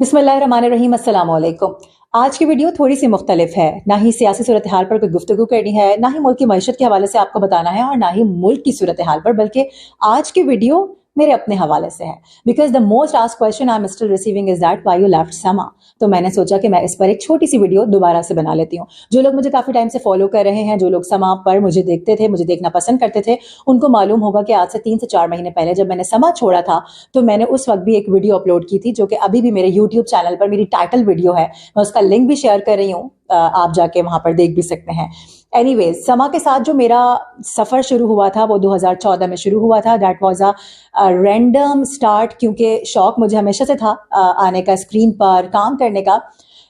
बिस्मिल्लाहिर्रहमानिर्रहीम, अस्सलाम वालेकुम। आज की वीडियो थोड़ी सी मुख्तलिफ है। ना ही सियासी सूरत हाल पर कोई गुफ्तगू करनी है, ना ही मुल्क की मईशत के हवाले से आपको बताना है, और ना ही मुल्क की सूरत हाल पर, बल्कि आज की वीडियो मेरे अपने हवाले से है। Because the most asked question I am still receiving is that why you left समा। तो मैंने सोचा कि मैं इस पर एक छोटी सी वीडियो दोबारा से बना लेती हूँ। जो लोग मुझे काफी टाइम से फॉलो कर रहे हैं, जो लोग समा पर मुझे देखते थे, मुझे देखना पसंद करते थे, उनको मालूम होगा कि आज से 3 से 4 महीने पहले जब मैंने समा छोड़ा था, तो मैंने उस वक्त भी एक वीडियो अपलोड की थी, जो कि अभी भी मेरे यूट्यूब चैनल पर मेरी टाइटल वीडियो है। मैं उसका लिंक भी शेयर कर रही हूँ, आप जाके वहां पर देख भी सकते हैं। एनीवेज, समा के साथ जो मेरा सफर शुरू हुआ था वो 2014 में शुरू हुआ था। That was a random start, क्योंकि शौक मुझे हमेशा से था आने का, स्क्रीन पर काम करने का।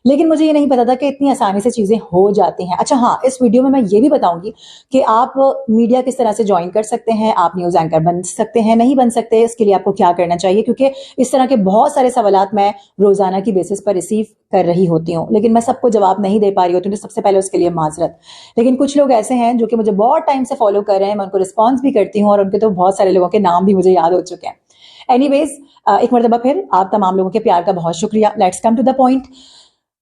लेकिन मुझे ये नहीं पता था कि इतनी आसानी से चीजें हो जाती हैं। अच्छा हाँ, इस वीडियो में मैं ये भी बताऊंगी कि आप मीडिया किस तरह से ज्वाइन कर सकते हैं, आप न्यूज एंकर बन सकते हैं, नहीं बन सकते, इसके लिए आपको क्या करना चाहिए, क्योंकि इस तरह के बहुत सारे सवालात मैं रोजाना की बेसिस पर रिसीव कर रही होती हूँ, लेकिन मैं सबको जवाब नहीं दे पा रही होती हूँ। तो सबसे पहले उसके लिए माजरत। लेकिन कुछ लोग ऐसे हैं जो कि मुझे बहुत टाइम से फॉलो कर रहे हैं, मैं उनको रिस्पॉन्स भी करती हूँ, और उनके तो बहुत सारे लोगों के नाम भी मुझे याद हो चुके हैं। एनीवेज, एक मरतबा फिर आप तमाम लोगों के प्यार का बहुत शुक्रिया। Let's come to the point.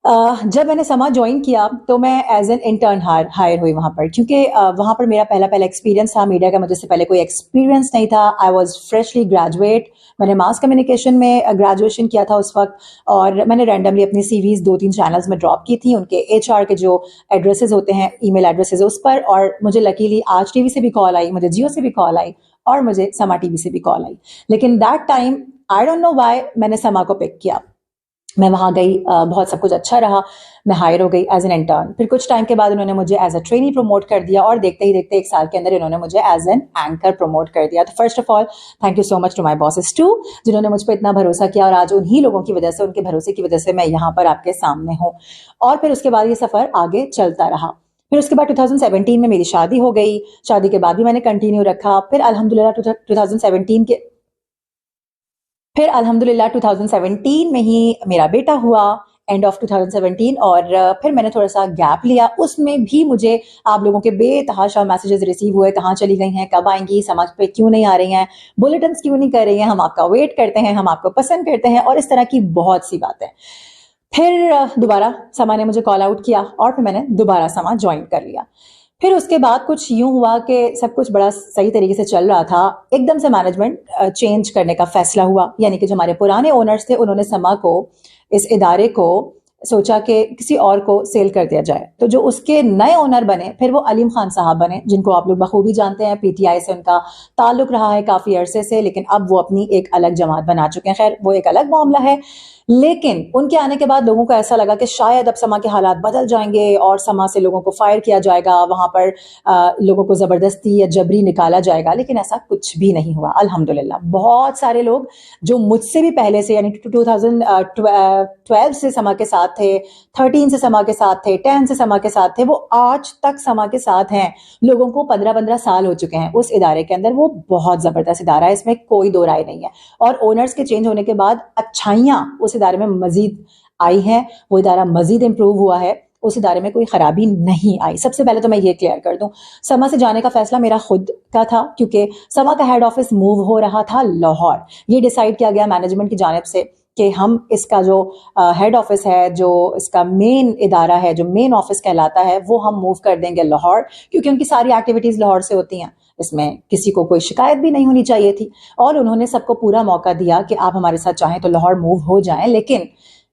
जब मैंने समा ज्वाइन किया तो मैं एज एन इंटर्न हायर हुई वहां पर, क्योंकि वहां पर मेरा पहला एक्सपीरियंस था मीडिया का। मुझे से पहले कोई एक्सपीरियंस नहीं था। I was freshly graduate. मैंने मास कम्युनिकेशन में ग्रेजुएशन किया था उस वक्त, और मैंने रैंडमली अपनी सीवीज 2-3 चैनल्स में ड्रॉप की थी, उनके एचआर के जो एड्रेसेस होते हैं, ईमेल एड्रेसेस उस पर। और मुझे लकीली आज टीवी से भी कॉल आई, मुझे जियो से भी कॉल आई, और मुझे समा टीवी से भी कॉल आई। लेकिन that time I don't know why मैंने समा को पिक किया। मैं वहां गई, बहुत सब कुछ अच्छा रहा। मैं हायर हो गई एज एन इंटर्न। फिर कुछ टाइम के बाद उन्होंने मुझे एज अ ट्रेनी प्रमोट कर दिया, और देखते ही देखते 1 साल के अंदर इन्होंने मुझे एज एन एंकर प्रमोट कर दिया। तो first of all thank you so much to my bosses too, जिन्होंने मुझ पर इतना भरोसा किया, और आज उन्हीं लोगों की वजह से, उनके भरोसे की वजह से मैं यहाँ पर आपके सामने हूँ। और फिर उसके बाद ये सफर आगे चलता रहा। फिर उसके बाद 2017 में मेरी शादी हो गई। शादी के बाद भी मैंने कंटिन्यू रखा। फिर अल्हम्दुलिल्लाह 2017 में ही मेरा बेटा हुआ, एंड ऑफ 2017। और फिर मैंने थोड़ा सा गैप लिया। उसमें भी मुझे आप लोगों के बेतहाशा मैसेजेस रिसीव हुए, कहाँ चली गई हैं, कब आएंगी, समाज पे क्यों नहीं आ रही हैं, बुलेटिन्स क्यों नहीं कर रही हैं, हम आपका वेट करते हैं, हम आपको पसंद करते हैं, और इस तरह की बहुत सी बातें। फिर दोबारा समा ने मुझे कॉल आउट किया, और फिर मैंने दोबारा समा ज्वाइन कर लिया। फिर उसके बाद कुछ यूं हुआ कि सब कुछ बड़ा सही तरीके से चल रहा था। एकदम से मैनेजमेंट चेंज करने का फैसला हुआ, यानी कि जो हमारे पुराने ओनर्स थे, उन्होंने समा को, इस इदारे को, सोचा कि किसी और को सेल कर दिया जाए। तो जो उसके नए ओनर बने, फिर वो अलीम खान साहब बने, जिनको आप लोग बखूबी जानते हैं। पीटीआई से उनका ताल्लुक रहा है काफी अरसे से, लेकिन अब वो अपनी एक अलग जमात बना चुके हैं। खैर, वो एक अलग मामला है। लेकिन उनके आने के बाद लोगों को ऐसा लगा कि शायद अब समा के हालात बदल जाएंगे, और समा से लोगों को फायर किया जाएगा, वहां पर लोगों को जबरदस्ती या जबरी निकाला जाएगा। लेकिन ऐसा कुछ भी नहीं हुआ, अल्हम्दुलिल्लाह। बहुत सारे लोग जो मुझसे भी पहले से, यानी 2012 से समा के साथ थे, 13 से समा के साथ थे, 10 से समा के साथ थे, वो आज तक समा के साथ हैं। लोगों को 15-15 साल हो चुके हैं उस इदारे के अंदर। वो बहुत जबरदस्त इदारा है, इसमें कोई दो राय नहीं है। और ओनर्स के चेंज होने के बाद अच्छाइयां उस इदारे में मजीद आई हैं। वो इदारा मजीद इंप्रूव हुआ है, उस इदारे में कोई खराबी नहीं आई। सबसे पहले तो मैं ये क्लियर कर दूं, समा से जाने का फैसला मेरा खुद का था, क्योंकि समा का हेड ऑफिस मूव हो रहा था लाहौर। ये डिसाइड किया गया मैनेजमेंट की जानिब से कि हम इसका जो हेड ऑफिस है, जो इसका मेन इदारा है, जो मेन ऑफिस कहलाता है, वो हम मूव कर देंगे लाहौर, क्योंकि उनकी सारी एक्टिविटीज लाहौर से होती हैं। इसमें किसी को कोई शिकायत भी नहीं होनी चाहिए थी, और उन्होंने सबको पूरा मौका दिया कि आप हमारे साथ चाहें तो लाहौर मूव हो जाएं। लेकिन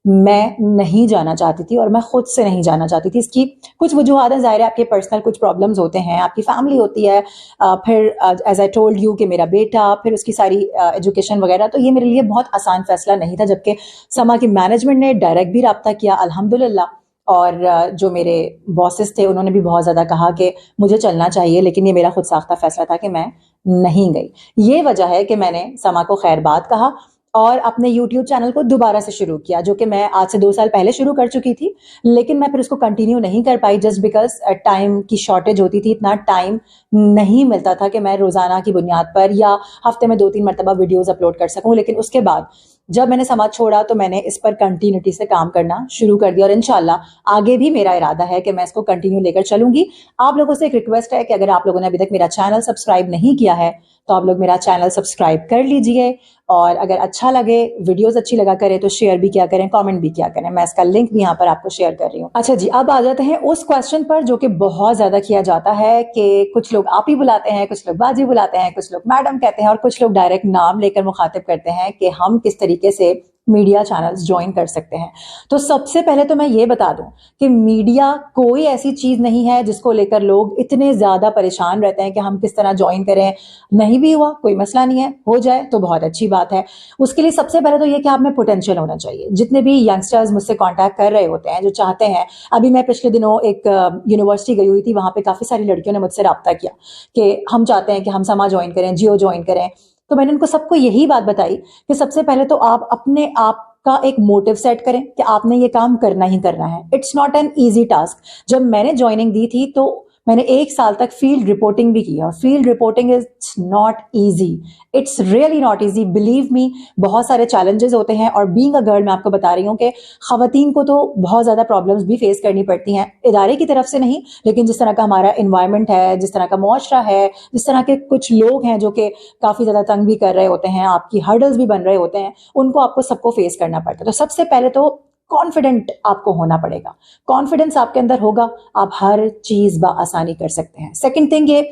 मैं नहीं जाना चाहती थी, और मैं खुद से नहीं जाना चाहती थी। इसकी कुछ वजूहात हैं, जाहिर है आपके पर्सनल कुछ प्रॉब्लम्स होते हैं, आपकी फैमिली होती है, फिर एज आई टोल्ड यू कि मेरा बेटा, फिर उसकी सारी एजुकेशन वगैरह। तो ये मेरे लिए बहुत आसान फैसला नहीं था, जबकि समा की मैनेजमेंट ने डायरेक्ट भी रब्ता किया अल्हम्दुलिल्लाह। और जो मेरे बॉसेस थे, उन्होंने भी बहुत ज़्यादा कहा कि मुझे चलना चाहिए, लेकिन ये मेरा खुद साख्ता फैसला था कि मैं नहीं गई। ये वजह है कि मैंने समा को खैरबाद कहा, और अपने YouTube चैनल को दोबारा से शुरू किया, जो कि मैं आज से 2 साल पहले शुरू कर चुकी थी। लेकिन मैं फिर उसको कंटिन्यू नहीं कर पाई, जस्ट बिकॉज टाइम की शॉर्टेज होती थी। इतना टाइम नहीं मिलता था कि मैं रोजाना की बुनियाद पर या हफ्ते में 2-3 मरतबा वीडियोस अपलोड कर सकूं। लेकिन उसके बाद जब मैंने समाज छोड़ा, तो मैंने इस पर कंटिन्यूटी से काम करना शुरू कर दिया, और इंशाल्लाह आगे भी मेरा इरादा है कि मैं इसको कंटिन्यू लेकर चलूंगी। आप लोगों से एक रिक्वेस्ट है कि अगर आप लोगों ने अभी तक मेरा चैनल सब्सक्राइब नहीं किया है, तो आप लोग मेरा चैनल सब्सक्राइब कर लीजिए, और अगर अच्छा लगे, वीडियोस अच्छी लगा करें तो शेयर भी किया करें, कमेंट भी किया करें। मैं इसका लिंक भी यहाँ पर आपको शेयर कर रही हूँ। अच्छा जी, अब आ जाते हैं उस क्वेश्चन पर जो कि बहुत ज्यादा किया जाता है कि कुछ लोग आप ही बुलाते हैं, कुछ लोग बाजी बुलाते हैं, कुछ लोग मैडम कहते हैं और कुछ लोग डायरेक्ट नाम लेकर मुखातिब करते हैं कि हम किस तरीके से मीडिया चैनल्स ज्वाइन कर सकते हैं। तो सबसे पहले तो मैं ये बता दूं कि मीडिया कोई ऐसी चीज नहीं है जिसको लेकर लोग इतने ज्यादा परेशान रहते हैं कि हम किस तरह ज्वाइन करें। नहीं भी हुआ कोई मसला नहीं है, हो जाए तो बहुत अच्छी बात है। उसके लिए सबसे पहले तो ये कि आप में पोटेंशियल होना चाहिए। जितने भी यंगस्टर्स मुझसे कॉन्टैक्ट कर रहे होते हैं, जो चाहते हैं, अभी मैं पिछले दिनों एक यूनिवर्सिटी गई हुई थी, वहां पे काफी सारी लड़कियों ने मुझसे रब्ता किया कि हम चाहते हैं कि हम समा ज्वाइन करें, जियो ज्वाइन करें। तो मैंने उनको सबको यही बात बताई कि सबसे पहले तो आप अपने आप का एक मोटिव सेट करें कि आपने ये काम करना ही करना है। It's not an easy task. जब मैंने ज्वाइनिंग दी थी तो मैंने 1 साल तक फील्ड रिपोर्टिंग भी की और field reporting is not easy, it's really not easy, believe me. बहुत सारे चैलेंजेस होते हैं और बीइंग अ गर्ल मैं आपको बता रही हूँ कि खवातीन को तो बहुत ज्यादा प्रॉब्लम्स भी फेस करनी पड़ती हैं, इदारे की तरफ से नहीं, लेकिन जिस तरह का हमारा इन्वायरमेंट है, जिस तरह का मुआशरा है, जिस तरह के कुछ लोग हैं जो कि काफी ज्यादा तंग भी कर रहे होते हैं, आपकी हर्डल्स भी बन रहे होते हैं, उनको आपको सबको फेस करना पड़ता है। तो सबसे पहले तो कॉन्फिडेंट आपको होना पड़ेगा। कॉन्फिडेंस आपके अंदर होगा, आप हर चीज बआसानी कर सकते हैं। सेकंड थिंग ये,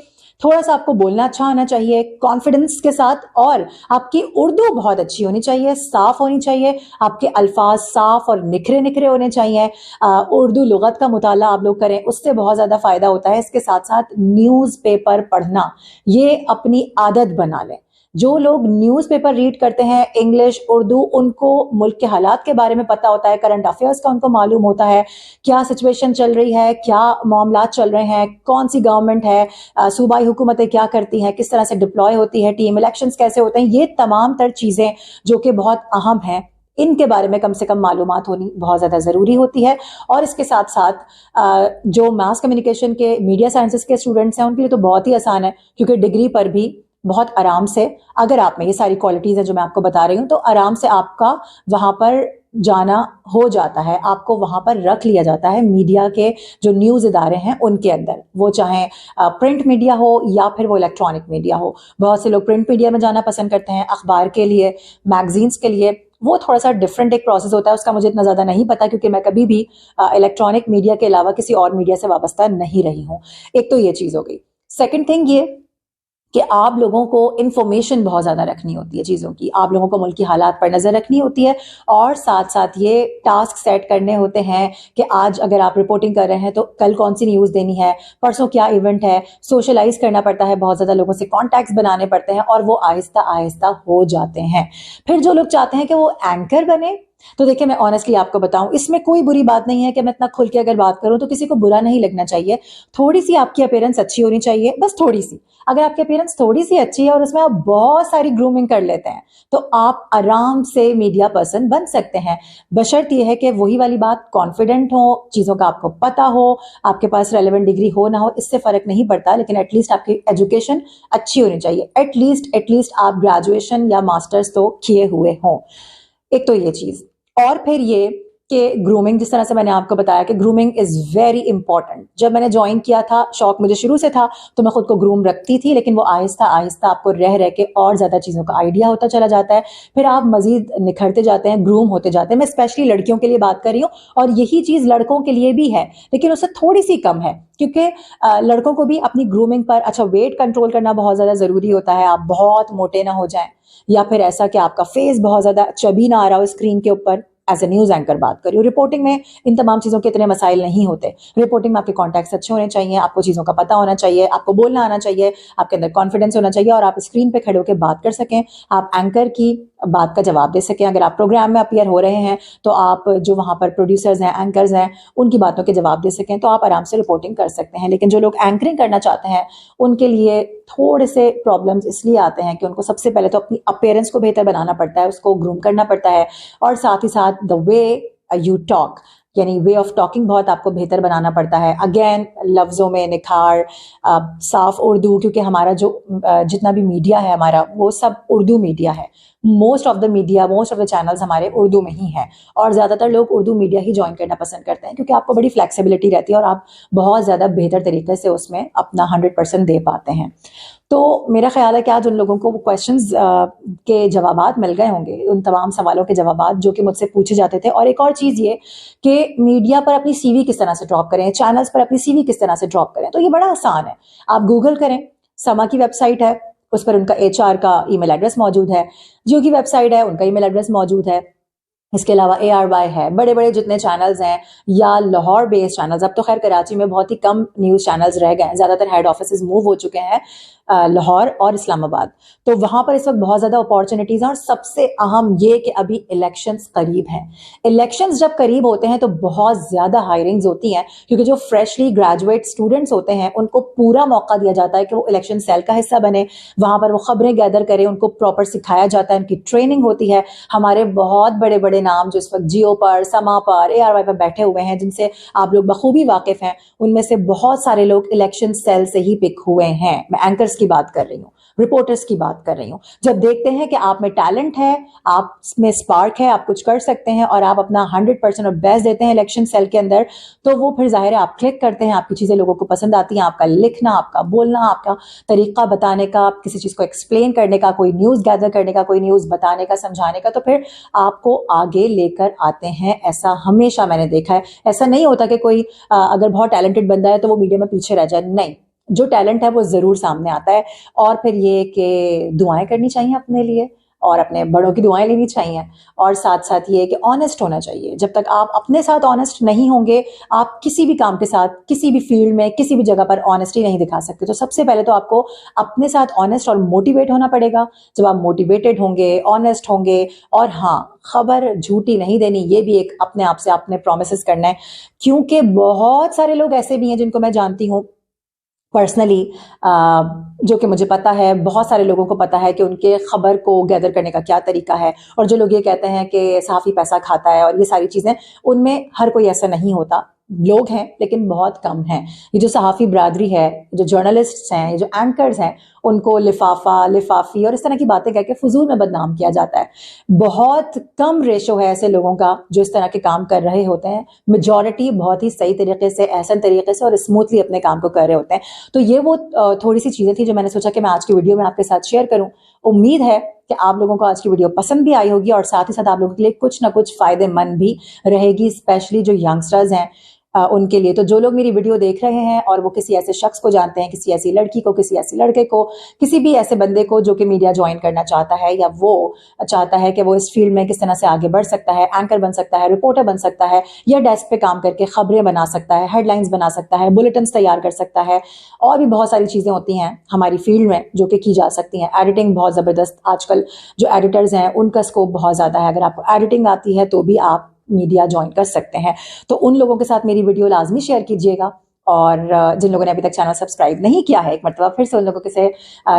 थोड़ा सा आपको बोलना अच्छा आना चाहिए कॉन्फिडेंस के साथ, और आपकी उर्दू बहुत अच्छी होनी चाहिए, साफ होनी चाहिए, आपके अल्फाज साफ और निखरे निखरे होने चाहिए। उर्दू लुगत का मुताला आप लोग करें, उससे बहुत ज्यादा फायदा होता है। इसके साथ साथ न्यूज पेपर पढ़ना, ये अपनी आदत बना लें। जो लोग न्यूज़पेपर रीड करते हैं, इंग्लिश, उर्दू, उनको मुल्क के हालात के बारे में पता होता है, करंट अफेयर्स का उनको मालूम होता है, क्या सिचुएशन चल रही है, क्या मामलात चल रहे हैं, कौन सी गवर्नमेंट है, सूबाई हुकूमतें क्या करती हैं, किस तरह से डिप्लॉय होती है टीम, इलेक्शंस कैसे होते हैं, ये तमाम तर चीज़ें जो कि बहुत अहम हैं, इनके बारे में कम से कम मालूमात होनी बहुत ज़्यादा ज़रूरी होती है। और इसके साथ साथ जो मास कम्युनिकेशन के, मीडिया साइंसेस के स्टूडेंट्स हैं, उनके लिए तो बहुत ही आसान है, क्योंकि डिग्री पर भी बहुत आराम से, अगर आप में ये सारी क्वालिटीज है जो मैं आपको बता रही हूँ, तो आराम से आपका वहां पर जाना हो जाता है, आपको वहां पर रख लिया जाता है मीडिया के जो न्यूज इदारे हैं उनके अंदर, वो चाहे प्रिंट मीडिया हो या फिर वो इलेक्ट्रॉनिक मीडिया हो। बहुत से लोग प्रिंट मीडिया में जाना पसंद करते हैं, अखबार के लिए, मैगजीन्स के लिए। वो थोड़ा सा डिफरेंट एक प्रोसेस होता है, उसका मुझे इतना ज्यादा नहीं पता, क्योंकि मैं कभी भी इलेक्ट्रॉनिक मीडिया के अलावा किसी और मीडिया से वाबस्ता नहीं रही हूँ। एक तो ये चीज हो गई। सेकेंड थिंग ये कि आप लोगों को इंफॉर्मेशन बहुत ज्यादा रखनी होती है चीजों की, आप लोगों को मुल्क की हालात पर नजर रखनी होती है, और साथ साथ ये टास्क सेट करने होते हैं कि आज अगर आप रिपोर्टिंग कर रहे हैं तो कल कौन सी न्यूज देनी है, परसों क्या इवेंट है, सोशलाइज करना पड़ता है, बहुत ज्यादा लोगों से कॉन्टैक्ट्स बनाने पड़ते हैं, और वो आहिस्ता आहिस्ता हो जाते हैं। फिर जो लोग चाहते हैं कि वो एंकर बने, तो देखिए मैं ऑनेस्टली आपको बताऊं, इसमें कोई बुरी बात नहीं है कि मैं इतना खुल के अगर बात करूं तो किसी को बुरा नहीं लगना चाहिए। थोड़ी सी आपकी अपीयरेंस अच्छी होनी चाहिए, बस थोड़ी सी। अगर आपकी अपीयरेंस थोड़ी सी अच्छी है और उसमें आप बहुत सारी ग्रूमिंग कर लेते हैं तो आप आराम से मीडिया पर्सन बन सकते हैं, बशर्त यह है कि वही वाली बात, कॉन्फिडेंट हो, चीजों का आपको पता हो, आपके पास रेलेवेंट डिग्री हो ना हो इससे फर्क नहीं पड़ता, लेकिन एटलीस्ट आपकी एजुकेशन अच्छी होनी चाहिए। एटलीस्ट आप ग्रेजुएशन या मास्टर्स तो किए हुए हों। एक तो ये चीज, और फिर ये कि ग्रूमिंग, जिस तरह से मैंने आपको बताया कि ग्रूमिंग इज वेरी इंपॉर्टेंट। जब मैंने ज्वाइन किया था, शौक मुझे शुरू से था, तो मैं खुद को ग्रूम रखती थी, लेकिन वो आहिस्ता आहिस्ता आपको रह रह के और ज्यादा चीजों का आइडिया होता चला जाता है, फिर आप मजीद निखरते जाते हैं, ग्रूम होते जाते हैं। मैं स्पेशली लड़कियों के लिए बात कर रही हूँ, और यही चीज लड़कों के लिए भी है, लेकिन उससे थोड़ी सी कम है, क्योंकि लड़कों को भी अपनी ग्रूमिंग पर, अच्छा, वेट कंट्रोल करना बहुत ज्यादा जरूरी होता है, आप बहुत मोटे ना हो जाएं, या फिर ऐसा कि आपका फेस बहुत ज्यादा चबी ना आ रहा हो स्क्रीन के ऊपर। एज ए न्यूज एंकर बात करी हूँ, रिपोर्टिंग में इन तमाम चीजों के इतने मसाइल नहीं होते। रिपोर्टिंग में आपके कॉन्टैक्ट्स अच्छे होने चाहिए, आपको चीजों का पता होना चाहिए, आपको बोलना आना चाहिए, आपके अंदर कॉन्फिडेंस होना चाहिए, और आप स्क्रीन पे खड़े होकर बात कर सकें, आप एंकर की बात का जवाब दे सकें। अगर आप प्रोग्राम में अपीयर हो रहे हैं तो आप जो वहां पर प्रोड्यूसर्स हैं, एंकर्स हैं, उनकी बातों के जवाब दे सकें, तो आप आराम से रिपोर्टिंग कर सकते हैं। लेकिन जो लोग एंकरिंग करना चाहते हैं उनके लिए थोड़े से प्रॉब्लम्स इसलिए आते हैं कि उनको सबसे पहले तो अपनी अपीयरेंस को बेहतर बनाना पड़ता है, उसको ग्रूम करना पड़ता है, और साथ ही साथ द वे यू टॉक, यानी वे ऑफ टॉकिंग बहुत आपको बेहतर बनाना पड़ता है। अगेन, लफ्जों में निखार, साफ उर्दू, क्योंकि हमारा जो जितना भी मीडिया है हमारा, वो सब उर्दू मीडिया है। मोस्ट ऑफ द चैनल्स हमारे उर्दू में ही हैं, और ज्यादातर लोग उर्दू मीडिया ही ज्वाइन करना पसंद करते हैं, क्योंकि आपको बड़ी फ्लेक्सिबिलिटी रहती है और आप बहुत ज्यादा बेहतर तरीके से उसमें अपना 100% दे पाते हैं। तो मेरा ख्याल है कि आज उन लोगों को वो क्वेश्चंस के जवाबात मिल गए होंगे, उन तमाम सवालों के जवाबात जो कि मुझसे पूछे जाते थे। और एक और चीज़ ये कि मीडिया पर अपनी सीवी किस तरह से ड्रॉप करें, चैनल्स पर अपनी सीवी किस तरह से ड्रॉप करें, तो ये बड़ा आसान है। आप गूगल करें, समा की वेबसाइट है, उस पर उनका HR का ईमेल एड्रेस मौजूद है, जियो की वेबसाइट है, उनका ईमेल एड्रेस मौजूद है, इसके अलावा ARY है, बड़े बड़े जितने चैनल्स हैं या लाहौर बेस्ड चैनल्स, अब तो खैर कराची में बहुत ही कम न्यूज़ चैनल्स रह गए हैं, ज़्यादातर हेड ऑफिस मूव हो चुके हैं लाहौर और इस्लामाबाद, तो वहाँ पर इस वक्त बहुत ज़्यादा अपॉर्चुनिटीज़ हैं। और सबसे अहम ये कि अभी इलेक्शंस करीब हैं। इलेक्शंस जब करीब होते हैं तो बहुत ज़्यादा हायरिंग्स होती हैं, क्योंकि जो फ्रेशली ग्रेजुएट स्टूडेंट्स होते हैं उनको पूरा मौका दिया जाता है कि वो इलेक्शन सेल का हिस्सा बने, वहाँ पर वो खबरें गैदर करें, उनको प्रॉपर सिखाया जाता है, उनकी ट्रेनिंग होती है। हमारे बहुत बड़े बड़े नाम जो इस वक्त जियो पर, समा पर, ARY पर बैठे हुए हैं, जिनसे आप लोग बखूबी वाकिफ हैं, उनमें से बहुत सारे लोग इलेक्शन सेल से ही पिक हुए हैं। मैं एंकर्स की बात कर रही हूँ, रिपोर्टर्स की बात कर रही हूँ। जब देखते हैं कि आप में टैलेंट है, आप में स्पार्क है, आप कुछ कर सकते हैं और आप अपना 100% और बेस्ट देते हैं इलेक्शन सेल के अंदर, तो वो फिर जाहिर है आप क्लिक करते हैं, आपकी चीजें लोगों को पसंद आती हैं, आपका लिखना, आपका बोलना, आपका तरीका बताने का, किसी चीज को एक्सप्लेन करने का, कोई न्यूज गैदर करने का, कोई न्यूज बताने का, समझाने का, तो फिर आपको आगे लेकर आते हैं। ऐसा हमेशा मैंने देखा है। ऐसा नहीं होता कि कोई अगर बहुत टैलेंटेड बंदा है तो वो मीडिया में पीछे रह जाए, नहीं, जो टैलेंट है वो जरूर सामने आता है। और फिर ये कि दुआएं करनी चाहिए अपने लिए और अपने बड़ों की दुआएं लेनी चाहिए, और साथ साथ ये कि ऑनेस्ट होना चाहिए। जब तक आप अपने साथ ऑनेस्ट नहीं होंगे, आप किसी भी काम के साथ, किसी भी फील्ड में, किसी भी जगह पर ऑनेस्टी नहीं दिखा सकते। तो सबसे पहले तो आपको अपने साथ ऑनेस्ट और मोटिवेट होना पड़ेगा। जब आप मोटिवेटेड होंगे, ऑनेस्ट होंगे, और हाँ, खबर झूठी नहीं देनी, ये भी एक अपने आप से आपने प्रोमिस करना है, क्योंकि बहुत सारे लोग ऐसे भी हैं जिनको मैं जानती हूँ पर्सनली, जो कि मुझे पता है, बहुत सारे लोगों को पता है कि उनके खबर को गैदर करने का क्या तरीका है। और जो लोग ये कहते हैं कि सहाफ़ी पैसा खाता है और ये सारी चीज़ें, उनमें हर कोई ऐसा नहीं होता। लोग हैं लेकिन बहुत कम हैं। ये जो सहाफ़ी बरादरी है, जो जर्नलिस्ट्स हैं, ये जो एंकर्स हैं, उनको लिफाफा, लिफाफी और इस तरह की बातें कह के फजूल में बदनाम किया जाता है। बहुत कम रेशो है ऐसे लोगों का जो इस तरह के काम कर रहे होते हैं। मेजॉरिटी बहुत ही सही तरीके से, एहसन तरीके से और स्मूथली अपने काम को कर रहे होते हैं। तो ये वो थोड़ी सी चीज़ें थी जो मैंने सोचा कि मैं आज की वीडियो में आपके साथ शेयर करूं। उम्मीद है कि आप लोगों को आज की वीडियो पसंद भी आई होगी और साथ ही साथ आप लोगों के लिए कुछ ना कुछ फायदेमंद भी रहेगी, स्पेशली जो यंगस्टर्स हैं उनके लिए। तो जो लोग मेरी वीडियो देख रहे हैं और वो किसी ऐसे शख्स को जानते हैं, किसी ऐसी लड़की को, किसी ऐसे लड़के को, किसी भी ऐसे बंदे को जो कि मीडिया ज्वाइन करना चाहता है, या वो चाहता है कि वो इस फील्ड में किस तरह से आगे बढ़ सकता है, एंकर बन सकता है, रिपोर्टर बन सकता है, या डेस्क पे काम करके खबरें बना सकता है, हेडलाइंस बना सकता है, बुलेटिन्स तैयार कर सकता है, और भी बहुत सारी चीज़ें होती हैं हमारी फील्ड में जो कि की जा सकती हैं। एडिटिंग बहुत ज़बरदस्त, आजकल जो एडिटर्स हैं उनका स्कोप बहुत ज़्यादा है। अगर आपको एडिटिंग आती है तो भी आप मीडिया ज्वाइन कर सकते हैं। तो उन लोगों के साथ मेरी वीडियो लाजमी शेयर कीजिएगा। और जिन लोगों ने अभी तक चैनल सब्सक्राइब नहीं किया है, एक मरतबा फिर से उन लोगों से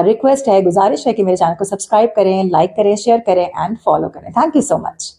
रिक्वेस्ट है, गुजारिश है कि मेरे चैनल को सब्सक्राइब करें, लाइक करें, शेयर करें एंड फॉलो करें। Thank you so much.